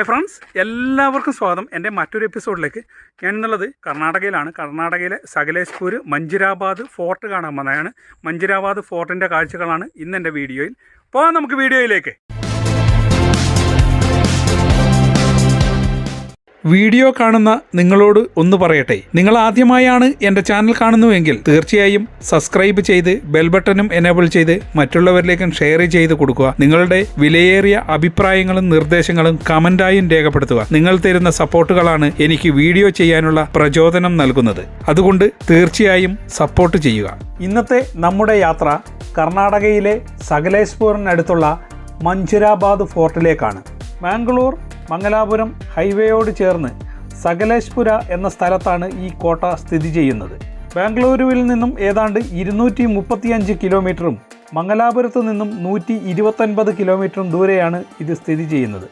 Hi friends, എല്ലാവർക്കും സ്വാഗതം. എൻ്റെ മറ്റൊരു എപ്പിസോഡിലേക്ക്. ഞാൻ എന്നുള്ളത് കർണാടകയിലാണ്. കർണാടകയിലെ സകലേശ്പൂർ മഞ്ചിരാബാദ് ഫോർട്ട് കാണാൻ വന്നതാണ്. മഞ്ചിരാബാദ് ഫോർട്ടിൻ്റെ കാഴ്ചകളാണ് ഇന്ന് എൻ്റെ വീഡിയോയിൽ. പോകാം നമുക്ക് വീഡിയോയിലേക്ക്. വീഡിയോ കാണുന്ന നിങ്ങളോട് ഒന്ന് പറയട്ടെ, നിങ്ങൾ ആദ്യമായാണ് എൻ്റെ ചാനൽ കാണുന്നുവെങ്കിൽ തീർച്ചയായും സബ്സ്ക്രൈബ് ചെയ്ത് ബെൽ ബട്ടണും എനേബിൾ ചെയ്ത് മറ്റുള്ളവരിലേക്കും ഷെയർ ചെയ്ത് കൊടുക്കുക. നിങ്ങളുടെ വിലയേറിയ അഭിപ്രായങ്ങളും നിർദ്ദേശങ്ങളും കമൻ്റായും രേഖപ്പെടുത്തുക. നിങ്ങൾ തരുന്ന സപ്പോർട്ടുകളാണ് എനിക്ക് വീഡിയോ ചെയ്യാനുള്ള പ്രചോദനം നൽകുന്നത്. അതുകൊണ്ട് തീർച്ചയായും സപ്പോർട്ട് ചെയ്യുക. ഇന്നത്തെ നമ്മുടെ യാത്ര കർണാടകയിലെ സകലേശ്പൂരിനടുത്തുള്ള മഞ്ചിരാബാദ് ഫോർട്ടിലേക്കാണ്. മാംഗ്ലൂർ മംഗലാപുരം ഹൈവേയോട് ചേർന്ന് സകലേശ്പുര എന്ന സ്ഥലത്താണ് ഈ കോട്ട സ്ഥിതി ചെയ്യുന്നത്. ബാംഗ്ലൂരുവിൽ നിന്നും ഏതാണ്ട് 235 കിലോമീറ്ററും മംഗലാപുരത്ത് നിന്നും 129 കിലോമീറ്ററും ദൂരെയാണ് ഇത് സ്ഥിതി ചെയ്യുന്നത്.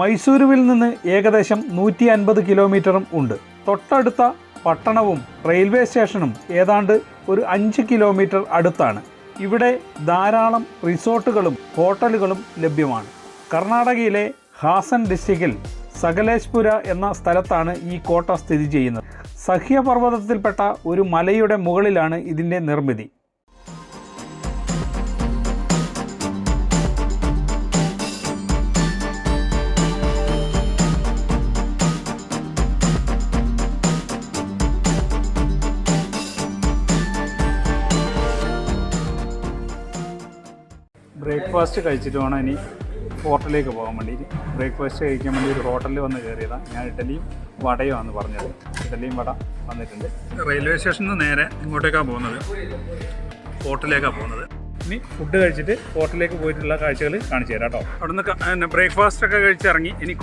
മൈസൂരുവിൽ നിന്ന് ഏകദേശം 150 കിലോമീറ്ററും ഉണ്ട്. തൊട്ടടുത്ത പട്ടണവും റെയിൽവേ സ്റ്റേഷനും ഏതാണ്ട് ഒരു 5 കിലോമീറ്റർ അടുത്താണ്. ഇവിടെ ധാരാളം റിസോർട്ടുകളും ഹോട്ടലുകളും ലഭ്യമാണ്. കർണാടകയിലെ ഹാസൻ ഡിസ്ട്രിക്റ്റിൽ സകലേശ്പുര എന്ന സ്ഥലത്താണ് ഈ കോട്ട സ്ഥിതി ചെയ്യുന്നത്. സഹ്യപർവ്വതത്തിൽപ്പെട്ട ഒരു മലയുടെ മുകളിലാണ് ഇതിൻ്റെ നിർമ്മിതി. ബ്രേക്ക്ഫാസ്റ്റ് കഴിച്ചിട്ട് വേണം ഇനി ഹോട്ടലിലേക്ക് പോകാൻ വേണ്ടിയിട്ട്. ബ്രേക്ക്ഫാസ്റ്റ് കഴിക്കാൻ വേണ്ടി ഒരു ഹോട്ടലിൽ വന്ന് കയറിയതാണ്. ഞാൻ ഇഡലിയും വടയുമാണ് പറഞ്ഞത്. ഇഡലിയും വട വന്നിട്ടുണ്ട്. റെയിൽവേ സ്റ്റേഷനിൽ നിന്ന് നേരെ ഇങ്ങോട്ടേക്കാണ് പോകുന്നത്, ഹോട്ടലിലേക്കാണ് പോകുന്നത്. ഇനി ഫുഡ് കഴിച്ചിട്ട് ഹോട്ടലിലേക്ക് പോയിട്ടുള്ള കാഴ്ചകൾ കാണിച്ചു തരാം കേട്ടോ. അവിടുന്ന് ബ്രേക്ക്ഫാസ്റ്റൊക്കെ കഴിച്ചിറങ്ങി ഇനി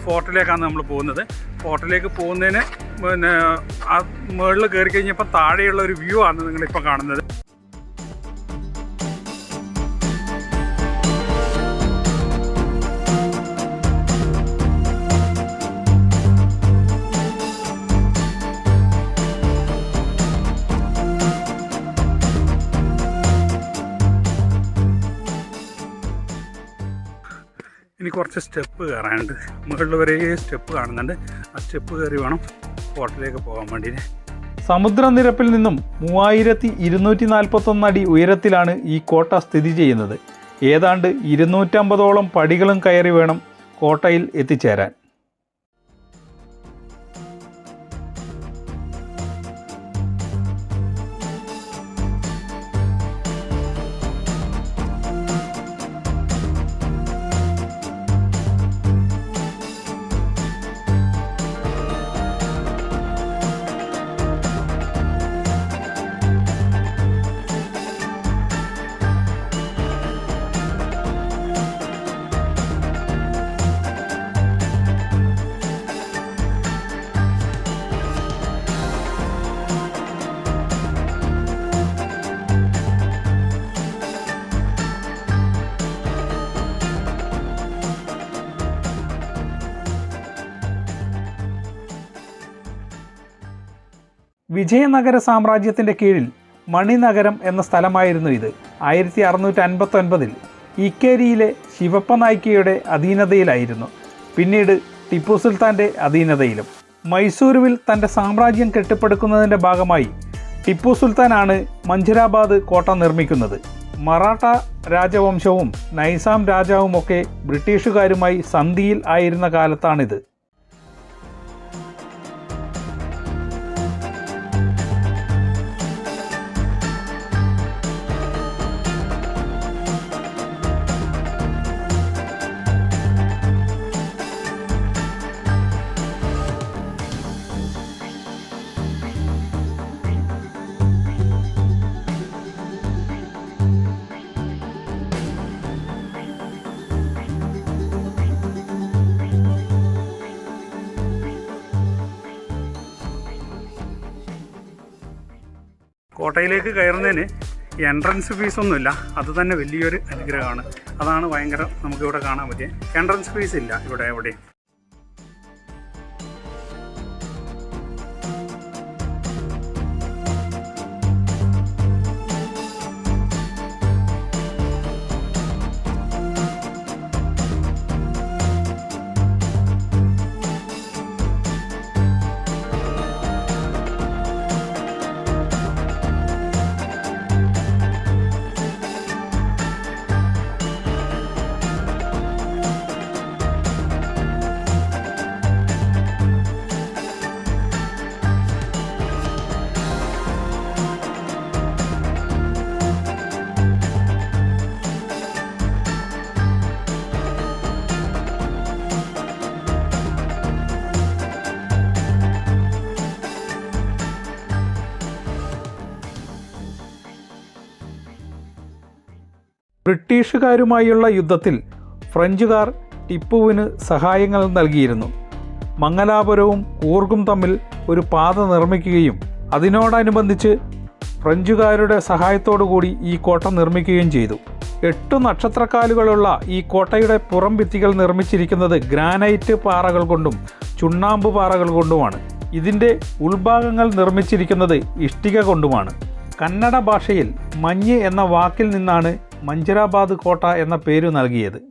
ഫോർട്ടിലേക്കാണ് നമ്മൾ പോകുന്നത്. ഫോർട്ടിലേക്ക് പോകുന്നതിന് ആ മുകളിൽ കയറി കഴിഞ്ഞപ്പോൾ താഴെയുള്ള ഒരു വ്യൂ ആണ് നിങ്ങളിപ്പോൾ കാണുന്നത്. ഇനി കുറച്ച് സ്റ്റെപ്പ് കയറാനുണ്ട്. മുകളിൽ വരെ സ്റ്റെപ്പ് കാണുന്നുണ്ട്. ആ സ്റ്റെപ്പ് കയറി വേണം ഹോട്ടലിലേക്ക് പോകാൻ വേണ്ടിയിട്ട്. സമുദ്രനിരപ്പിൽ നിന്നും 3241 അടി ഉയരത്തിലാണ് ഈ കോട്ട സ്ഥിതി ചെയ്യുന്നത്. ഏതാണ്ട് 250ഓളം പടികളും കയറി വേണം കോട്ടയിൽ എത്തിച്ചേരാൻ. വിജയനഗര സാമ്രാജ്യത്തിൻ്റെ കീഴിൽ മണിനഗരം എന്ന സ്ഥലമായിരുന്നു ഇത്. 1659 ഇക്കേരിയിലെ ശിവപ്പ നായ്ക്കയുടെ അധീനതയിലായിരുന്നു. പിന്നീട് ടിപ്പു സുൽത്താൻ്റെ അധീനതയിലും. മൈസൂരുവിൽ തൻ്റെ സാമ്രാജ്യം കെട്ടിപ്പടുക്കുന്നതിൻ്റെ ഭാഗമായി ടിപ്പു സുൽത്താനാണ് മഞ്ചിരാബാദ് കോട്ട നിർമ്മിക്കുന്നത്. മറാഠ രാജവംശവും നൈസാം രാജാവുമൊക്കെ ബ്രിട്ടീഷുകാരുമായി സന്ധിയിൽ ആയിരുന്ന കാലത്താണിത്. കോട്ടയിലേക്ക് കയറുന്നതിന് എൻട്രൻസ് ഫീസൊന്നുമില്ല. അത് തന്നെ വലിയൊരു അനുഗ്രഹമാണ്. അതാണ് ഭയങ്കര നമുക്കിവിടെ കാണാൻ പറ്റിയ. എൻട്രൻസ് ഫീസ് ഇല്ല ഇവിടെ എവിടെയും. ബ്രിട്ടീഷുകാരുമായുള്ള യുദ്ധത്തിൽ ഫ്രഞ്ചുകാർ ടിപ്പുവിന് സഹായങ്ങൾ നൽകിയിരുന്നു. മംഗലാപുരവും കൂർഗും തമ്മിൽ ഒരു പാത നിർമ്മിക്കുകയും അതിനോടനുബന്ധിച്ച് ഫ്രഞ്ചുകാരുടെ സഹായത്തോടുകൂടി ഈ കോട്ട നിർമ്മിക്കുകയും ചെയ്തു. 8 നക്ഷത്രക്കാലുകളുള്ള ഈ കോട്ടയുടെ പുറം ഭിത്തികൾ നിർമ്മിച്ചിരിക്കുന്നത് ഗ്രാനൈറ്റ് പാറകൾ കൊണ്ടും ചുണ്ണാമ്പ് പാറകൾ കൊണ്ടുമാണ്. ഇതിൻ്റെ ഉൾഭാഗങ്ങൾ നിർമ്മിച്ചിരിക്കുന്നത് ഇഷ്ടിക കൊണ്ടുമാണ്. കന്നഡ ഭാഷയിൽ മഞ്ഞ് എന്ന വാക്കിൽ നിന്നാണ് മഞ്ചരാബാദ് കോട്ട എന്ന പേരു നൽകിയത്.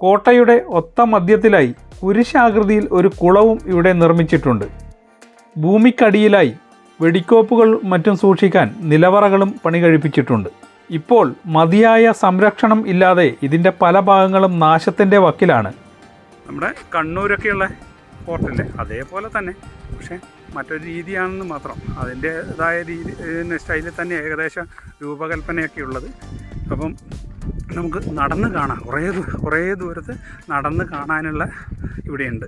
കോട്ടയുടെ ഒത്ത മധ്യത്തിലായി കുരിശാകൃതിയിൽ ഒരു കുളവും ഇവിടെ നിർമ്മിച്ചിട്ടുണ്ട്. ഭൂമിക്കടിയിലായി വെടിക്കോപ്പുകൾ മറ്റും സൂക്ഷിക്കാൻ നിലവറകളും പണി കഴിപ്പിച്ചിട്ടുണ്ട്. ഇപ്പോൾ മതിയായ സംരക്ഷണം ഇല്ലാതെ ഇതിൻ്റെ പല ഭാഗങ്ങളും നാശത്തിൻ്റെ വക്കിലാണ്. നമ്മുടെ കണ്ണൂരൊക്കെയുള്ള ഫോർട്ടില്ലേ അതേപോലെ തന്നെ, പക്ഷേ മറ്റൊരു രീതിയാണെന്ന് മാത്രം. അതിൻ്റേതായ രീതി സ്റ്റൈലിൽ തന്നെ ഏകദേശം രൂപകൽപ്പനയൊക്കെ ഉള്ളത്. അപ്പം നമുക്ക് നടന്ന് കാണാം, കുറേ ദൂരത്ത് നടന്ന് കാണാനുള്ള ഇവിടെയുണ്ട്.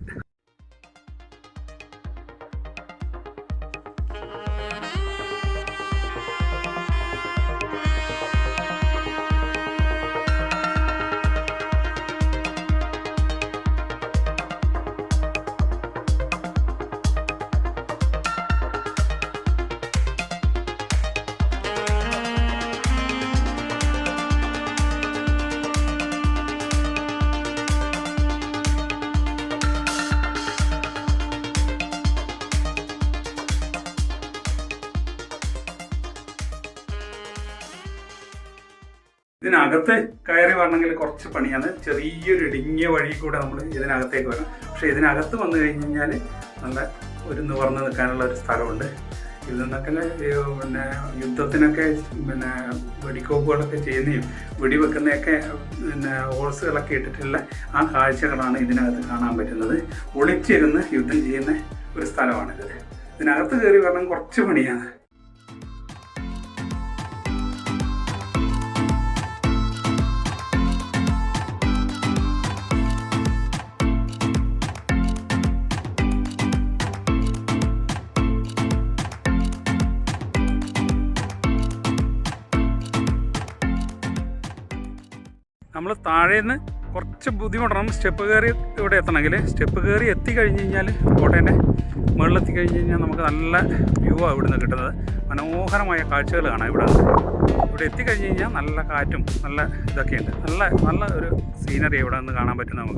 ഇതിനകത്ത് കയറി വരണമെങ്കിൽ കുറച്ച് പണിയാണ്. ചെറിയൊരു ഇടുങ്ങിയ വഴി കൂടെ നമ്മൾ ഇതിനകത്തേക്ക് വരണം. പക്ഷേ ഇതിനകത്ത് വന്നു കഴിഞ്ഞ് കഴിഞ്ഞാൽ നല്ല ഒരു നിവർന്ന് നിൽക്കാനുള്ള ഒരു സ്ഥലമുണ്ട്. ഇതിൽ നിന്നൊക്കെ പിന്നെ യുദ്ധത്തിനൊക്കെ പിന്നെ വെടിക്കോപ്പുകളൊക്കെ ചെയ്യുന്നതും വെടിവെക്കുന്നതൊക്കെ പിന്നെ ഹോൾസുകളൊക്കെ ഇട്ടിട്ടുള്ള ആ കാഴ്ചകളാണ് ഇതിനകത്ത് കാണാൻ പറ്റുന്നത്. ഒളിച്ചിരുന്ന് യുദ്ധം ചെയ്യുന്ന ഒരു സ്ഥലമാണിത്. ഇതിനകത്ത് കയറി വരണം കുറച്ച് പണിയാണ്. നമ്മൾ താഴേന്ന് കുറച്ച് ബുദ്ധിമുട്ടണം സ്റ്റെപ്പ് കയറി ഇവിടെ എത്തണമെങ്കിൽ. സ്റ്റെപ്പ് കയറി എത്തിക്കഴിഞ്ഞ് കഴിഞ്ഞാൽ കോട്ടേൻ്റെ മുകളിലെത്തി കഴിഞ്ഞ് കഴിഞ്ഞാൽ നമുക്ക് നല്ല വ്യൂ ആണ് ഇവിടുന്ന് കിട്ടുന്നത്. മനോഹരമായ കാഴ്ചകൾ കാണാം ഇവിടെ എത്തിക്കഴിഞ്ഞ് കഴിഞ്ഞാൽ നല്ല കാറ്റും നല്ല ഇതൊക്കെയുണ്ട്. നല്ല ഒരു സീനറി ഇവിടെ നിന്ന് കാണാൻ പറ്റും നമുക്ക്.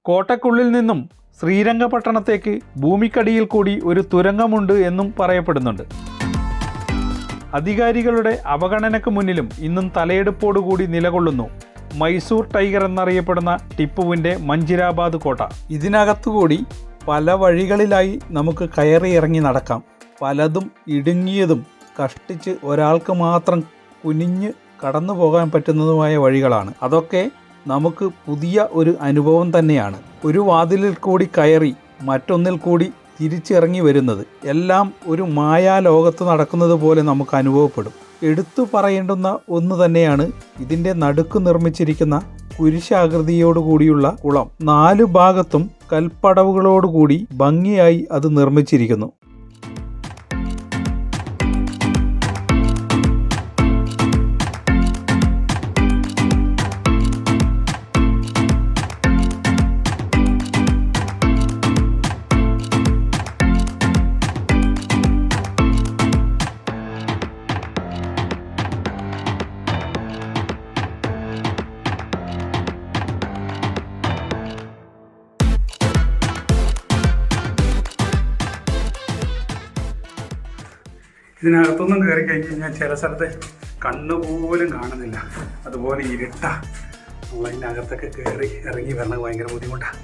കോട്ടയ്ക്കുള്ളിൽ നിന്നും ശ്രീരംഗപട്ടണത്തേക്ക് ഭൂമിക്കടിയിൽ കൂടി ഒരു തുരങ്കമുണ്ട് എന്നും പറയപ്പെടുന്നുണ്ട്. അധികാരികളുടെ അവഗണനയ്ക്ക് മുന്നിലും ഇന്നും തലയെടുപ്പോടുകൂടി നിലകൊള്ളുന്നു മൈസൂർ ടൈഗർ എന്നറിയപ്പെടുന്ന ടിപ്പുവിൻ്റെ മഞ്ചിരാബാദ് കോട്ട. ഇതിനകത്തുകൂടി പല വഴികളിലായി നമുക്ക് കയറി ഇറങ്ങി നടക്കാം. പലതും ഇടുങ്ങിയതും കഷ്ടിച്ച് ഒരാൾക്ക് മാത്രം കുനിഞ്ഞ് കടന്നു പോകാൻ പറ്റുന്നതുമായ വഴികളാണ്. അതൊക്കെ നമുക്ക് പുതിയ ഒരു അനുഭവം തന്നെയാണ്. ഒരു വാതിലിൽ കൂടി കയറി മറ്റൊന്നിൽ കൂടി തിരിച്ചിറങ്ങി വരുന്നത് എല്ലാം ഒരു മായാലോകത്ത് നടക്കുന്നത് പോലെ നമുക്ക് അനുഭവപ്പെടും. എടുത്തു പറയേണ്ടുന്ന ഒന്ന് തന്നെയാണ് ഇതിൻ്റെ നടുക്ക് നിർമ്മിച്ചിരിക്കുന്ന കുരിശാകൃതിയോടുകൂടിയുള്ള കുളം. 4 ഭാഗത്തും കൽപ്പടവുകളോടുകൂടി ഭംഗിയായി അത് നിർമ്മിച്ചിരിക്കുന്നു. ഇതിനകത്തൊന്നും കയറി കഴിഞ്ഞ് കഴിഞ്ഞാൽ ചില സ്ഥലത്ത് കണ്ണുപോലും കാണുന്നില്ല, അതുപോലെ ഇരുട്ട. നമ്മളതിനകത്തൊക്കെ കയറി ഇറങ്ങി വരണത് ഭയങ്കര ബുദ്ധിമുട്ടാണ്.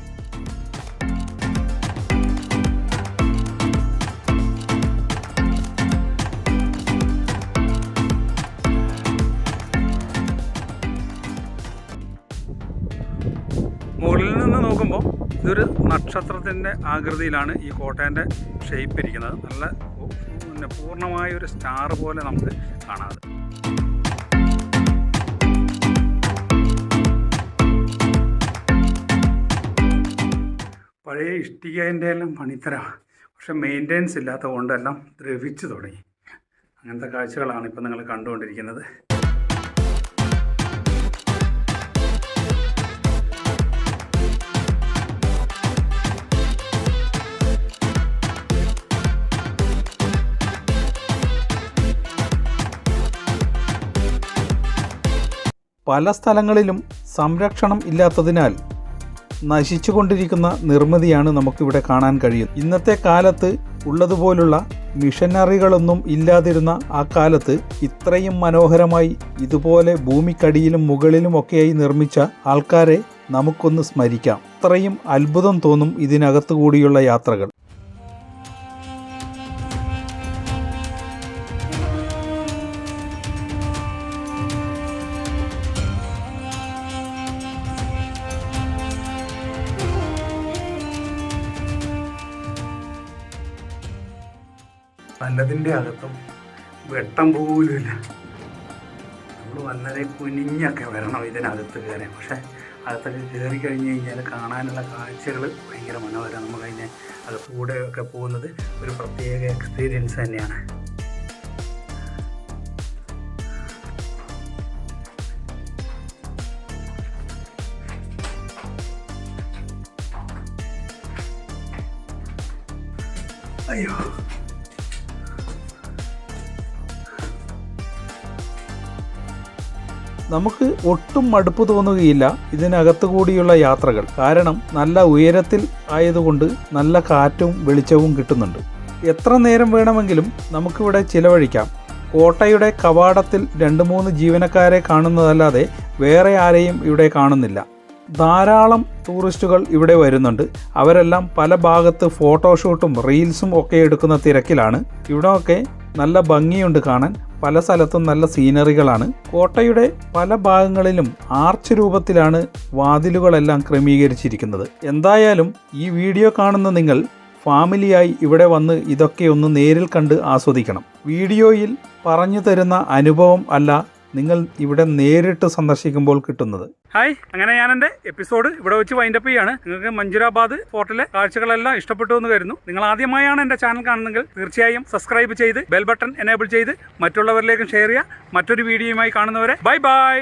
മുകളിൽ നിന്ന് നോക്കുമ്പോൾ ഇതൊരു നക്ഷത്രത്തിൻ്റെ ആകൃതിയിലാണ് ഈ കോട്ടേൻ്റെ ഷേപ്പ് ഇരിക്കുന്നത്. നല്ല പൂർണ്ണമായ ഒരു സ്റ്റാർ പോലെ നമുക്ക് കാണാതെ. പഴയ ഇഷ്ടികേൻ്റെ എല്ലാം പണിത്തരമാണ്, പക്ഷെ മെയിൻ്റെനൻസ് ഇല്ലാത്തത് കൊണ്ടെല്ലാം ദ്രവിച്ചു തുടങ്ങി. അങ്ങനത്തെ കാഴ്ചകളാണ് ഇപ്പം നിങ്ങൾ കണ്ടുകൊണ്ടിരിക്കുന്നത്. പല സ്ഥലങ്ങളിലും സംരക്ഷണം ഇല്ലാത്തതിനാൽ നശിച്ചുകൊണ്ടിരിക്കുന്ന നിർമ്മിതിയാണ് നമുക്കിവിടെ കാണാൻ കഴിയും. ഇന്നത്തെ കാലത്ത് ഉള്ളതുപോലുള്ള മിഷനറികളൊന്നും ഇല്ലാതിരുന്ന ആ കാലത്ത് ഇത്രയും മനോഹരമായി ഇതുപോലെ ഭൂമിക്കടിയിലും മുകളിലുമൊക്കെയായി നിർമ്മിച്ച ആൾക്കാരെ നമുക്കൊന്ന് സ്മരിക്കാം. അത്രയും അത്ഭുതം തോന്നും ഇതിനകത്തു കൂടിയുള്ള യാത്രകൾ. പലതിൻ്റെ അകത്തും വെട്ടം പോലുമില്ല. നമ്മൾ വളരെ കുനിഞ്ഞൊക്കെ വരണം ഇതിനകത്ത് കയറാൻ. പക്ഷേ അകത്തൊക്കെ കയറി കഴിഞ്ഞ് കഴിഞ്ഞാൽ കാണാനുള്ള കാഴ്ചകൾ ഭയങ്കര മനോഹരം. നമുക്കതിനെ അകത്തൂടെയൊക്കെ പോകുന്നത് ഒരു പ്രത്യേക എക്സ്പീരിയൻസ് തന്നെയാണ്. അയ്യോ, നമുക്ക് ഒട്ടും മടുപ്പ് തോന്നുകയില്ല ഇതിനകത്തു കൂടിയുള്ള യാത്രകൾ. കാരണം നല്ല ഉയരത്തിൽ ആയതുകൊണ്ട് നല്ല കാറ്റും വെളിച്ചവും കിട്ടുന്നുണ്ട്. എത്ര നേരം വേണമെങ്കിലും നമുക്കിവിടെ ചിലവഴിക്കാം. കോട്ടയുടെ കവാടത്തിൽ 2-3 ജീവനക്കാരെ കാണുന്നതല്ലാതെ വേറെ ആരെയും ഇവിടെ കാണുന്നില്ല. ധാരാളം ടൂറിസ്റ്റുകൾ ഇവിടെ വരുന്നുണ്ട്. അവരെല്ലാം പല ഭാഗത്ത് ഫോട്ടോഷൂട്ടും റീൽസും ഒക്കെ എടുക്കുന്ന തിരക്കിലാണ്. ഇവിടെയൊക്കെ നല്ല ഭംഗിയുണ്ട് കാണാൻ. പല സ്ഥലത്തും നല്ല സീനറികളാണ്. കോട്ടയുടെ പല ഭാഗങ്ങളിലും ആർച്ച് രൂപത്തിലാണ് വാതിലുകളെല്ലാം ക്രമീകരിച്ചിരിക്കുന്നത്. എന്തായാലും ഈ വീഡിയോ കാണുന്ന നിങ്ങൾ ഫാമിലിയായി ഇവിടെ വന്ന് ഇതൊക്കെ ഒന്ന് നേരിൽ കണ്ട് ആസ്വദിക്കണം. വീഡിയോയിൽ പറഞ്ഞു തരുന്ന അനുഭവം അല്ല നിങ്ങൾ ഇവിടെ നേരിട്ട് സന്ദർശിക്കുമ്പോൾ കിട്ടുന്നത്. ഹായ്, അങ്ങനെ ഞാൻ എൻ്റെ എപ്പിസോഡ് ഇവിടെ വെച്ച് വൈൻഡപ്പ് ചെയ്യാണ്. നിങ്ങൾക്ക് മഞ്ചിരാബാദ് ഫോർട്ടിലെ കാഴ്ചകളെല്ലാം ഇഷ്ടപ്പെട്ടു എന്ന് കരുതുന്നു. നിങ്ങൾ ആദ്യമായാണ് എൻ്റെ ചാനൽ കാണുന്നതെങ്കിൽ തീർച്ചയായും സബ്സ്ക്രൈബ് ചെയ്ത് ബെൽ ബട്ടൺ എനേബിൾ ചെയ്ത് മറ്റുള്ളവരിലേക്കും ഷെയർ ചെയ്യുക. മറ്റൊരു വീഡിയോയുമായി കാണുന്നവരെ ബൈ ബൈ.